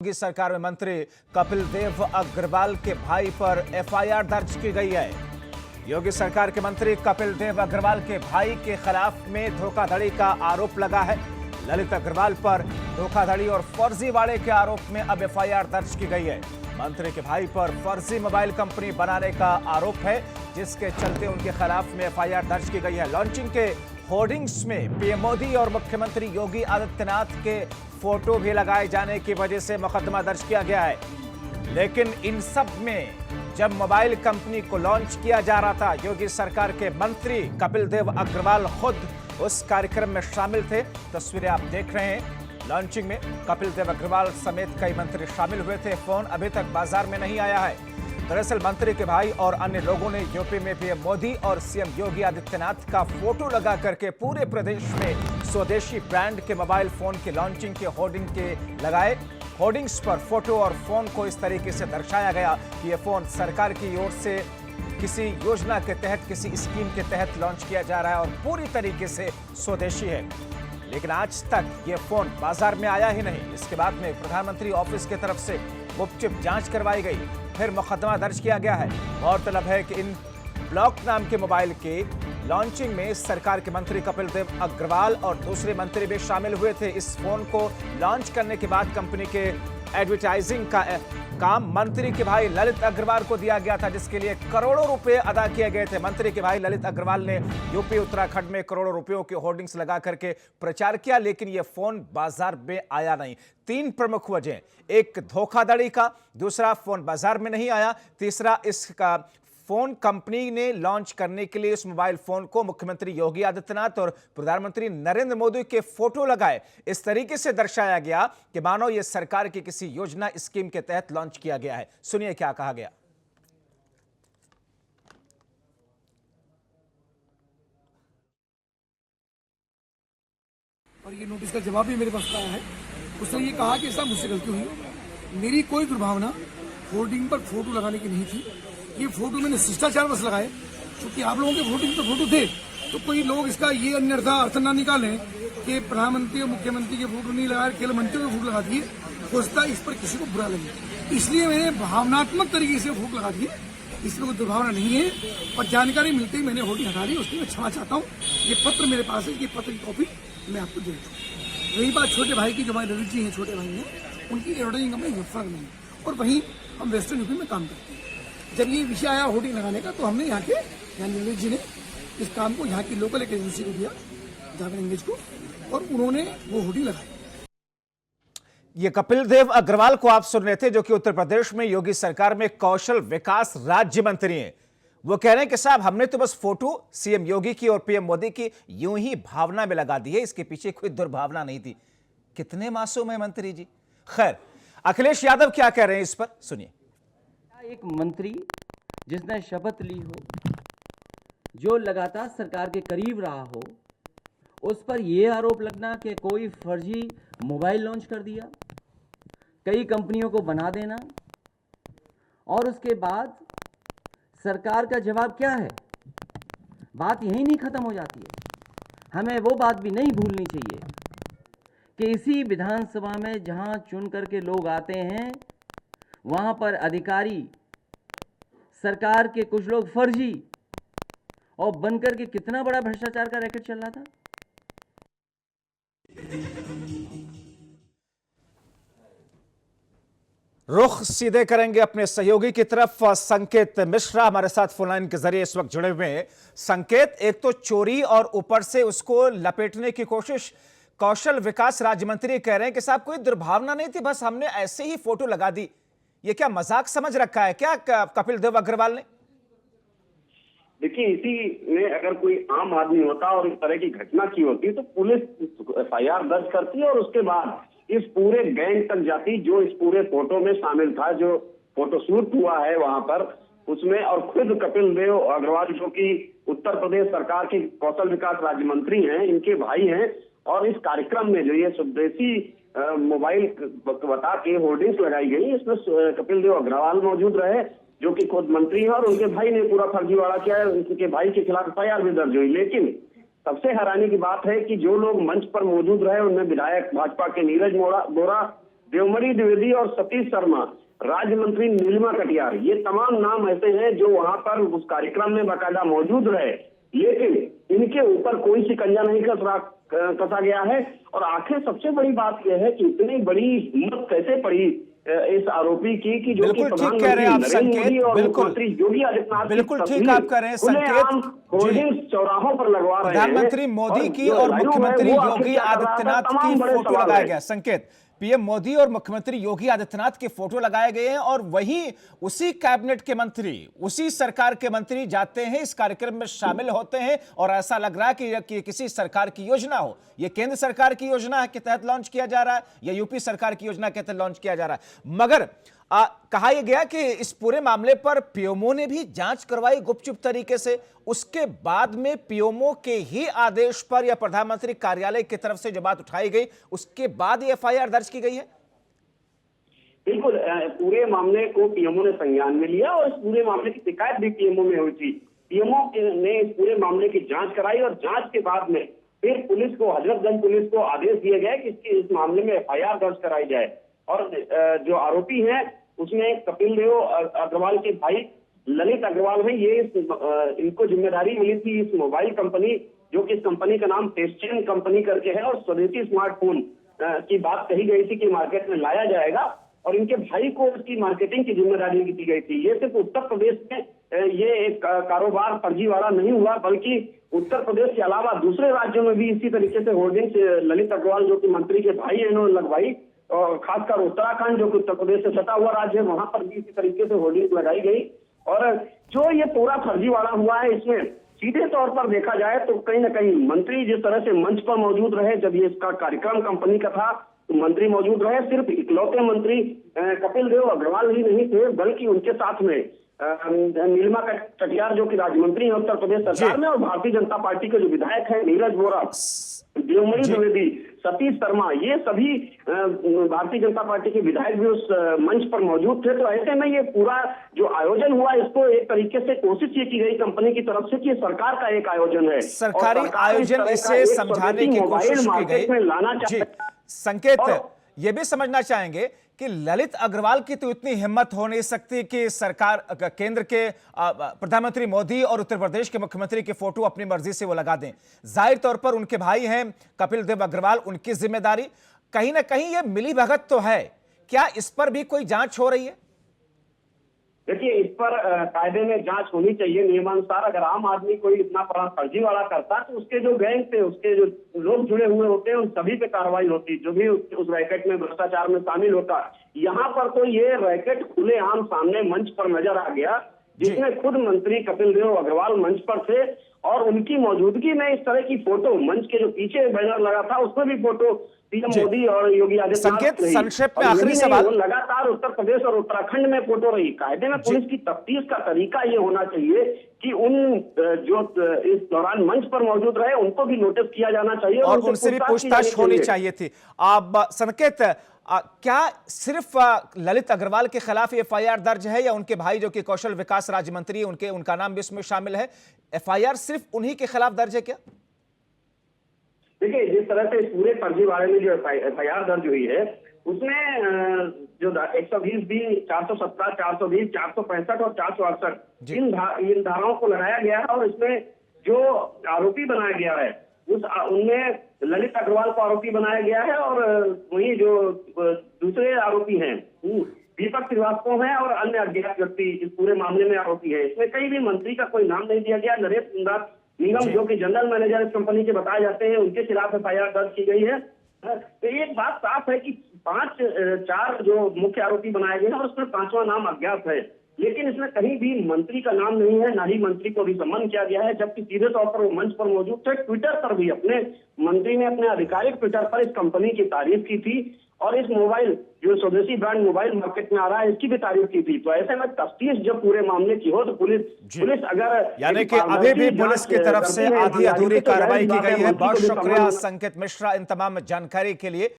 योगी सरकार में मंत्री कपिल देव अग्रवाल के भाई पर एफआईआर दर्ज की गई है। योगी सरकार के मंत्री कपिल देव अग्रवाल के भाई के खिलाफ में धोखाधड़ी का आरोप लगा है। ललित अग्रवाल पर धोखाधड़ी और फर्जीवाड़े के आरोप में अब एफआईआर दर्ज की गई है। मंत्री के भाई पर फर्जी मोबाइल कंपनी बनाने का आरोप है, जिसके चलते उनके खिलाफ में एफआईआर दर्ज की गई है। लॉन्चिंग के होर्डिंग्स में पीएम मोदी और मुख्यमंत्री योगी आदित्यनाथ के फोटो भी लगाए जाने की वजह से मुकदमा दर्ज किया गया है। लेकिन इन सब में जब मोबाइल कंपनी को लॉन्च किया जा रहा था, योगी सरकार के मंत्री कपिल देव अग्रवाल खुद उस कार्यक्रम में शामिल थे। तस्वीरें आप देख रहे हैं। लॉन्चिंग में कपिल देव अग्रवाल समेत कई मंत्री शामिल हुए थे। फोन अभी तक बाजार में नहीं आया है। दरअसल मंत्री के भाई और अन्य लोगों ने यूपी में पीएम मोदी और सीएम योगी आदित्यनाथ का फोटो लगा करके पूरे प्रदेश में स्वदेशी ब्रांड के मोबाइल फोन की लॉन्चिंग के होर्डिंग के लगाए। होर्डिंग्स पर फोटो और फोन को इस तरीके से दर्शाया गया कि यह फोन सरकार की ओर से किसी योजना के तहत, किसी स्कीम के तहत लॉन्च किया जा रहा है और पूरी तरीके से स्वदेशी है। लेकिन आज तक ये फोन बाजार में आया ही नहीं। इसके बाद में प्रधानमंत्री ऑफिस की तरफ से गुपचुप जांच करवाई गई, फिर मुकदमा दर्ज किया गया है। गौरतलब है कि इन ब्लॉक नाम के मोबाइल के लॉन्चिंग में सरकार के मंत्री कपिल देव अग्रवाल और दूसरे मंत्री भी शामिल हुए थे। इस फोन को लॉन्च करने के बाद कंपनी के एडवर्टाइजिंग का काम मंत्री के भाई ललित अग्रवाल को दिया गया था, जिसके लिए करोड़ों रुपए अदा किए गए थे। मंत्री के भाई ललित अग्रवाल ने यूपी उत्तराखंड में करोड़ों रुपयों के होर्डिंग्स लगा करके प्रचार किया, लेकिन यह फोन बाजार में आया नहीं। तीन प्रमुख वजह, एक धोखाधड़ी का, दूसरा फोन बाजार में नहीं आया, तीसरा इसका फोन कंपनी ने लॉन्च करने के लिए इस मोबाइल फोन को मुख्यमंत्री योगी आदित्यनाथ और प्रधानमंत्री नरेंद्र मोदी के फोटो लगाए इस तरीके से दर्शाया गया कि मानो यह सरकार की किसी योजना, स्कीम के तहत लॉन्च किया गया है। सुनिए क्या कहा गया। और ये नोटिस का जवाब भी मेरे पास आया है। उसने ये कहा कि साहब मुझसे गलती हुई, मेरी कोई दुर्भावना होर्डिंग पर फोटो लगाने की नहीं थी। ये फोटो मैंने शिष्टाचार बस लगाए, क्योंकि आप लोगों के होर्डिंग पर फोटो थे, तो कोई लोग इसका ये अन्यथा अर्थ ना निकालें कि प्रधानमंत्री और मुख्यमंत्री के फोटो नहीं लगाए, केवल मंत्री के फोटो लगा दिए। हो सकता है इस पर किसी को बुरा लगे, इसलिए मैंने भावनात्मक तरीके से फोटो लगा दिए। इसमें कोई दुर्भावना नहीं है। और जानकारी मिलते ही मैंने होर्डिंग हटा दी। उसकी मैं क्षमा चाहता हूँ। ये पत्र मेरे पास है, ये पत्र की कॉपी मैं आपको दे दूँ। रही बात छोटे भाई की, जो हमारे ललित जी हैं, छोटे भाई हैं, उनकी एडवर्टाइजिंग कंपनी मुजफ्फरनगर में है और वहीं हम वेस्टर्न यूपी में काम करते हैं। जब ये विषय आया होर्डिंग लगाने का, तो हमने यहाँ के ललित जी ने इस काम को यहाँ की लोकल एक एजेंसी को दिया, जावेद इंगेज को, और उन्होंने वो होर्डिंग लगाई। ये कपिल देव अग्रवाल को आप सुन रहे थे, जो कि उत्तर प्रदेश में योगी सरकार में कौशल विकास राज्य मंत्री हैं। वो कह रहे हैं कि साहब हमने तो बस फोटो सीएम योगी की और पीएम मोदी की यूं ही भावना में लगा दी है, इसके पीछे कोई दुर्भावना नहीं थी। कितने मासूम है मंत्री जी। खैर, अखिलेश यादव क्या कह रहे हैं इस पर, सुनिए। एक मंत्री जिसने शपथ ली हो, जो लगातार सरकार के करीब रहा हो, उस पर यह आरोप लगना कि कोई फर्जी मोबाइल लॉन्च कर दिया, कई कंपनियों को बना देना, और उसके बाद सरकार का जवाब क्या है। बात यहीं नहीं खत्म हो जाती है। हमें वो बात भी नहीं भूलनी चाहिए कि इसी विधानसभा में जहां चुन करके लोग आते हैं, वहां पर अधिकारी, सरकार के कुछ लोग फर्जी और बनकर के कितना बड़ा भ्रष्टाचार का रैकेट चल रहा था। रुख सीधे करेंगे अपने सहयोगी की तरफ। संकेत मिश्रा हमारे साथ फोन लाइन के जरिए इस वक्त जुड़े हुए हैं। संकेत, एक तो चोरी और ऊपर से उसको लपेटने की कोशिश कौशल विकास राज्य मंत्री कह रहे हैं कि साहब कोई दुर्भावना नहीं थी, बस हमने ऐसे ही फोटो लगा दी। ये क्या मजाक समझ रखा है क्या कपिल देव अग्रवाल ने? देखिए, इसी में अगर कोई आम आदमी होता और इस तरह की घटना की होती तो पुलिस एफआईआर दर्ज करती और उसके बाद इस पूरे गैंग तक जाती जो इस पूरे फोटो में शामिल था, जो फोटोशूट हुआ है वहां पर उसमें। और खुद कपिल देव अग्रवाल, जो कि उत्तर प्रदेश सरकार के कौशल विकास राज्य मंत्री हैं, इनके भाई हैं, और इस कार्यक्रम में जो ये स्वदेशी मोबाइल बता के होर्डिंग्स लगाई गई, इसमें कपिल देव अग्रवाल मौजूद रहे, जो कि खुद मंत्री हैं, और उनके भाई ने पूरा फर्जीवाड़ा किया है। उनके भाई के खिलाफ एफआईआर भी दर्ज हुई। लेकिन सबसे हैरानी की बात है कि जो लोग मंच पर मौजूद रहे, उनमें विधायक भाजपा के नीरज बोरा, देवमणि द्विवेदी और सतीश शर्मा, राज्य मंत्री नीलिमा कटियार, ये तमाम नाम ऐसे हैं जो वहां पर उस कार्यक्रम में बाकायदा मौजूद रहे, लेकिन इनके ऊपर कोई शिकंजा नहीं कसा गया है। और आखिर सबसे बड़ी बात यह है कि इतनी बड़ी हिम्मत कैसे पड़ी इस आरोपी की कि जो कि बिल्कुल ठीक कह रहे हैं आप संकेत, और बिल्कुल मुख्यमंत्री योगी आदित्यनाथ बिल्कुल ठीक आप कह रहे हैं संकेत, होर्डिंग्स चौराहों पर लगवा रहे हैं। प्रधानमंत्री मोदी की और मुख्यमंत्री योगी आदित्यनाथ की फोटो लगाया गया। संकेत, पीएम मोदी और मुख्यमंत्री योगी आदित्यनाथ के फोटो लगाए गए हैं और वही उसी कैबिनेट के मंत्री, उसी सरकार के मंत्री जाते हैं इस कार्यक्रम में शामिल होते हैं और ऐसा लग रहा है कि किसी सरकार की योजना हो। यह केंद्र सरकार की योजना के तहत लॉन्च किया जा रहा है या यूपी सरकार की योजना के तहत लॉन्च किया जा रहा है। मगर कहा यह गया कि इस पूरे मामले पर पीएमओ ने भी जांच करवाई गुपचुप तरीके से, उसके बाद में पीएमओ के ही आदेश पर या प्रधानमंत्री कार्यालय की तरफ से जो बात उठाई गई उसके बाद ये एफआईआर दर्ज की गई है। बिल्कुल, पूरे मामले को पीएमओ ने संज्ञान में लिया और इस पूरे मामले की शिकायत भी पीएमओ में हुई थी। पीएमओ ने इस पूरे मामले की जांच कराई और जांच के बाद में फिर पुलिस को, हजरतगंज पुलिस को आदेश दिए गए कि इस मामले में एफआईआर दर्ज कराई जाए। और जो आरोपी हैं उसमें कपिल देव अग्रवाल के भाई ललित अग्रवाल हैं। ये इनको जिम्मेदारी मिली थी इस मोबाइल कंपनी, जो कि इस कंपनी का नाम टेस्टियन कंपनी करके है, और स्वदेशी स्मार्टफोन की बात कही गई थी कि मार्केट में लाया जाएगा और इनके भाई को इसकी मार्केटिंग की जिम्मेदारी दी गई थी। ये सिर्फ उत्तर प्रदेश में ये एक कारोबार फर्जीवाड़ा नहीं हुआ, बल्कि उत्तर प्रदेश के अलावा दूसरे राज्यों में भी इसी तरीके से होर्डिंग्स ललित अग्रवाल जो कि मंत्री के भाई है इन्होंने लगवाई। और खासकर उत्तराखंड जो कि उत्तर प्रदेश से सटा हुआ राज्य है, वहां पर भी इसी तरीके से होर्डिंग्स लगाई गई। और जो ये पूरा फर्जीवाड़ा हुआ है, इसमें सीधे तौर पर देखा जाए तो कहीं ना कहीं मंत्री जिस तरह से मंच पर मौजूद रहे, जब ये इसका कार्यक्रम कंपनी का था तो मंत्री मौजूद रहे। सिर्फ इकलौते मंत्री कपिल देव अग्रवाल ही नहीं थे, बल्कि उनके साथ में नीलिमा कटियार जो कि राज्य मंत्री है उत्तर प्रदेश सरकार में, और भारतीय जनता पार्टी के जो विधायक है नीरज वोरा, देवमणि द्विवेदी, सतीश शर्मा, ये सभी भारतीय जनता पार्टी के विधायक भी उस मंच पर मौजूद थे। तो ऐसे में ये पूरा जो आयोजन हुआ, इसको एक तरीके से कोशिश ये की गई कंपनी की तरफ से कि सरकार का एक आयोजन है, सरकारी आयोजन इसे समझाने की कोशिश की गई। लाना चाहिए। संकेत, ये भी समझना चाहेंगे कि ललित अग्रवाल की तो इतनी हिम्मत हो नहीं सकती कि सरकार, केंद्र के प्रधानमंत्री मोदी और उत्तर प्रदेश के मुख्यमंत्री के फोटो अपनी मर्जी से वो लगा दें। जाहिर तौर पर उनके भाई हैं कपिल देव अग्रवाल, उनकी जिम्मेदारी कहीं ना कहीं ये मिली भगत तो है। क्या इस पर भी कोई जांच हो रही है? देखिए, इस पर कायदे में जांच होनी चाहिए नियमानुसार। अगर आम आदमी कोई इतना बड़ा फर्जीवाड़ा करता तो उसके जो गैंग थे, उसके जो लोग जुड़े हुए होते हैं, उन सभी पे कार्रवाई होती, जो भी उस रैकेट में भ्रष्टाचार में शामिल होता। यहाँ पर तो ये रैकेट खुलेआम सामने मंच पर नजर आ गया, जिसमें खुद मंत्री कपिल देव अग्रवाल मंच पर थे और उनकी मौजूदगी में इस तरह की फोटो, मंच के जो पीछे बैनर लगा था उसमें भी फोटो पीएम मोदी और योगी आदित्यनाथ। संक्षेप में आखिरी सवाल, लगातार उत्तर प्रदेश और उत्तराखंड में फोटो रही। कायदे में पुलिस की तफ्तीश का तरीका ये होना चाहिए कि उन जो इस दौरान मंच पर मौजूद रहे उनको भी नोटिस किया जाना चाहिए और उनसे भी पूछताछ होनी चाहिए थी। अब संकेत, क्या सिर्फ ललित अग्रवाल के खिलाफ एफआईआर दर्ज है या उनके भाई जो कि कौशल विकास राज्य मंत्री, उनका नाम भी इसमें शामिल है? एफआईआर सिर्फ उन्हीं के खिलाफ दर्ज है क्या? देखिए, जिस तरह से इस पूरे फर्जीवाड़े में जो एफआईआर दर्ज हुई है उसमें जो 120 भी, 417, 420, 465 और 468 इन धाराओं को लगाया गया है। और इसमें जो आरोपी बनाया गया है उनमें ललित अग्रवाल को आरोपी बनाया गया है और वही जो दूसरे आरोपी हैं दीपक श्रीवास्तव हैं और अन्य अज्ञात व्यक्ति इस पूरे मामले में आरोपी है। इसमें कहीं भी मंत्री का कोई नाम नहीं दिया गया। नरेश निगम जो कि जनरल मैनेजर इस कंपनी के बताए जाते हैं, उनके खिलाफ एफआईआर दर्ज की गई है। तो एक बात साफ है कि 4 जो मुख्य आरोपी बनाए गए हैं और उसमें 5वां नाम अज्ञात है, लेकिन इसमें कहीं भी मंत्री का नाम नहीं है, ना ही मंत्री को भी सम्मान किया गया है। जबकि सीधे तौर पर वो मंच पर मौजूद थे। ट्विटर पर भी मंत्री ने अपने आधिकारिक ट्विटर पर इस कंपनी की तारीफ की थी और इस मोबाइल जो स्वदेशी ब्रांड मोबाइल मार्केट में आ रहा है इसकी भी तारीफ की थी। तो ऐसे में तफ्तीश जब पूरे मामले की हो तो पुलिस अगर, यानी कि अभी भी पुलिस की तरफ से आधी अधूरी कार्रवाई की गई है। बहुत शुक्रिया संकेत मिश्रा इन तमाम जानकारी के लिए।